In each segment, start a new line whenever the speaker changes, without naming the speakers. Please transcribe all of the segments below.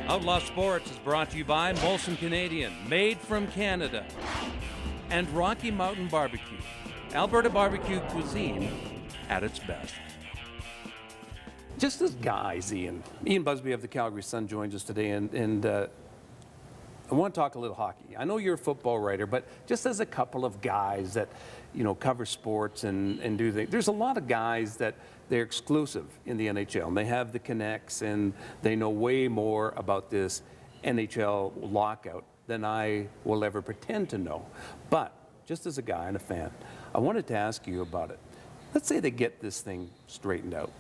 Outlaw Sports is brought to you by Molson Canadian, made from Canada, and Rocky Mountain Barbecue, Alberta barbecue cuisine at its best.
Just as guys, Ian Busby of the Calgary Sun joins us today, and I want to talk a little hockey. I know you're a football writer, but just as a couple of guys that, cover sports and do things, there's a lot of guys that they're exclusive in the NHL, and they have the connects, and they know way more about this NHL lockout than I will ever pretend to know. But just as a guy and a fan, I wanted to ask you about it. Let's say they get this thing straightened out,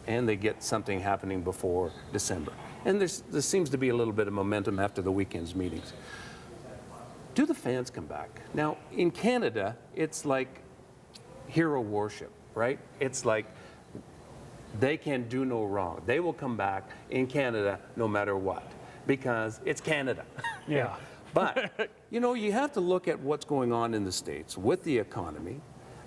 and they get something happening before December. And there seems to be a little bit of momentum after the weekend's meetings. Do the fans come back? Now, in Canada, it's like hero worship, right? It's like they can do no wrong. They will come back in Canada no matter what, because it's Canada.
Yeah.
But, you have to look at what's going on in the States with the economy.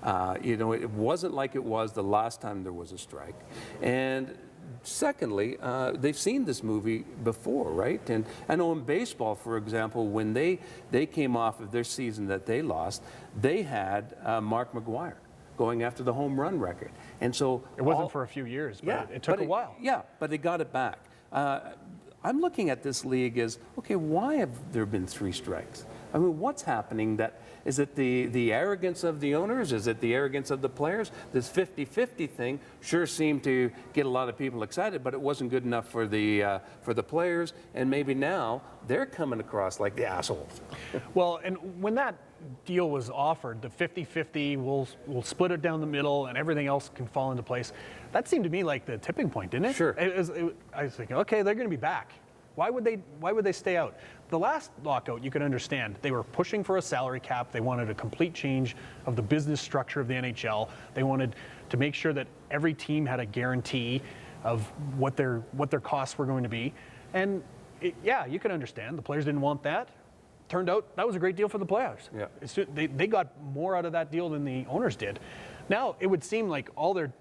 It wasn't like it was the last time there was a strike. And secondly, they've seen this movie before, right? And I know in baseball, for example, when they came off of their season that they lost, they had Mark McGwire going after the home run record. And so
it wasn't for a few years, but it took a while.
Yeah, but they got it back. I'm looking at this league as, okay, why have there been 3 strikes? I mean, what's happening? Is it the arrogance of the owners? Is it the arrogance of the players? This 50-50 thing sure seemed to get a lot of people excited, but it wasn't good enough for the players, and maybe now they're coming across like the assholes.
Well, and when that deal was offered, the 50-50, we'll split it down the middle and everything else can fall into place, that seemed to me like the tipping point, didn't it?
Sure.
I was thinking, okay, they're going to be back. Why would they stay out? The last lockout, you could understand. They were pushing for a salary cap. They wanted a complete change of the business structure of the NHL. They wanted to make sure that every team had a guarantee of what their costs were going to be. And you can understand. The players didn't want that. Turned out that was a great deal for the players.
Yeah.
They got more out of that deal than the owners did. Now, it would seem like all they're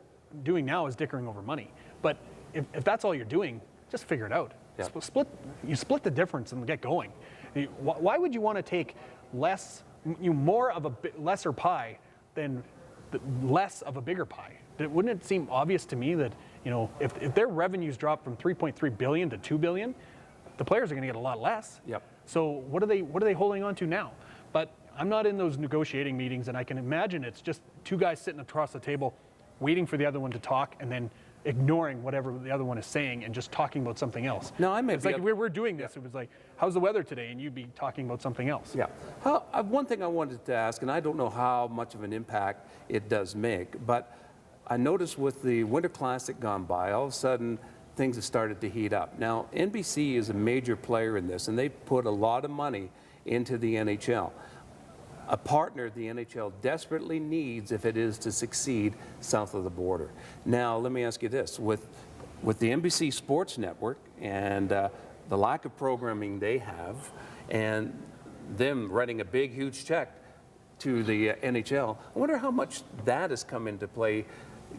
doing now is dickering over money. But if that's all you're doing, just figure it out.
Yeah.
Split the difference and get going. Why would you want to take more of a lesser pie than less of a bigger pie? Wouldn't it seem obvious to me that if their revenues drop from $3.3 billion to $2 billion, the players are going to get a lot less.
Yep.
So what are they holding on to now? But I'm not in those negotiating meetings, and I can imagine it's just 2 guys sitting across the table, waiting for the other one to talk, and then ignoring whatever the other one is saying and just talking about something else.
No,
it's like we're doing this. It was like, how's the weather today? And you'd be talking about something else.
Yeah. One thing I wanted to ask, and I don't know how much of an impact it does make, but I noticed with the Winter Classic gone by, all of a sudden things have started to heat up. Now, NBC is a major player in this, and they put a lot of money into the NHL. A partner the NHL desperately needs if it is to succeed south of the border. Now, let me ask you this. With the NBC Sports Network and the lack of programming they have, and them writing a big, huge check to the NHL, I wonder how much that has come into play,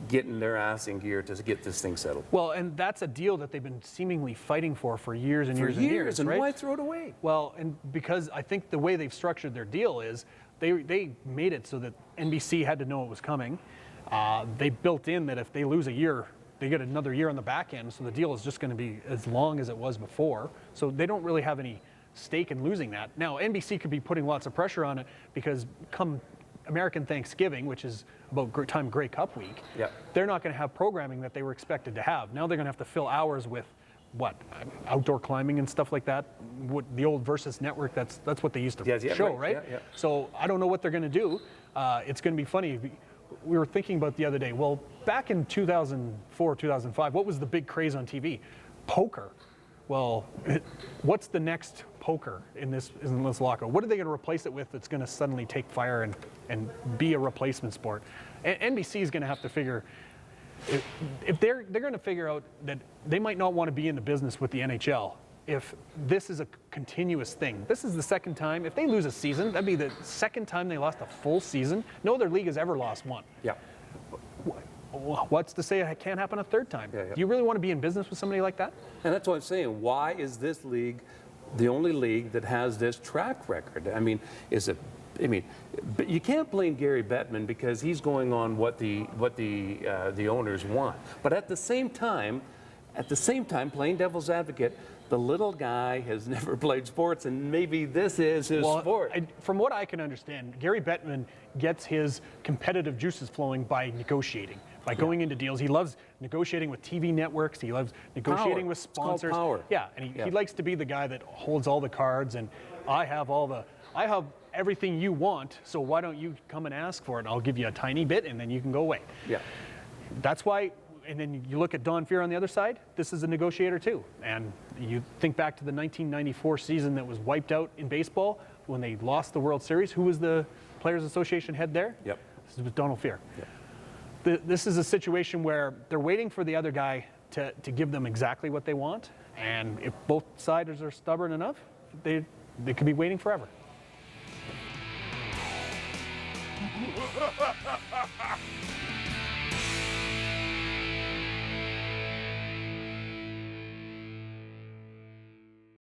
getting their ass in gear to get this thing settled.
Well, and that's a deal that they've been seemingly fighting for years and years and years,
and
right?
Why throw it away?
Well, and because I think the way they've structured their deal is they made it so that NBC had to know it was coming. They built in that if they lose a year, they get another year on the back end, so the deal is just going to be as long as it was before. So they don't really have any stake in losing that. Now, NBC could be putting lots of pressure on it because come American Thanksgiving, which is about time Grey Cup week, they're not going to have programming that they were expected to have. Now they're going to have to fill hours with outdoor climbing and stuff like that. The old Versus Network, that's what they used to show, right?
Yeah.
So I don't know what they're going to do. It's going to be funny. We were thinking about the other day, well, back in 2004, 2005, what was the big craze on TV? Poker. Well, what's the next poker in this lockout? What are they going to replace it with that's going to suddenly take fire and be a replacement sport? NBC is going to have to figure, if they're going to figure out that they might not want to be in the business with the NHL if this is a continuous thing. This is the second time. If they lose a season, that'd be the second time they lost a full season. No other league has ever lost one.
Yeah.
what's to say it can't happen a third time?
Yeah, yeah.
Do you really want to be in business with somebody like that?
And that's what I'm saying. Why is this league the only league that has this track record? I mean, but you can't blame Gary Bettman because he's going on what the owners want. But at the same time, playing devil's advocate, the little guy has never played sports, and maybe this is his sport.
From what I can understand, Gary Bettman gets his competitive juices flowing by negotiating, by going into deals. He loves negotiating with TV networks. He loves negotiating with sponsors.
It's called power.
Yeah, and he likes to be the guy that holds all the cards, and I have everything you want, so why don't you come and ask for it? I'll give you a tiny bit, and then you can go away.
Yeah.
That's why. And then you look at Don Fear on the other side, this is a negotiator too. And you think back to the 1994 season that was wiped out in baseball when they lost the World Series. Who was the Players Association head there?
Yep.
This was Donald Fear.
Yep.
This is a situation where they're waiting for the other guy to give them exactly what they want. And if both sides are stubborn enough, they could be waiting forever.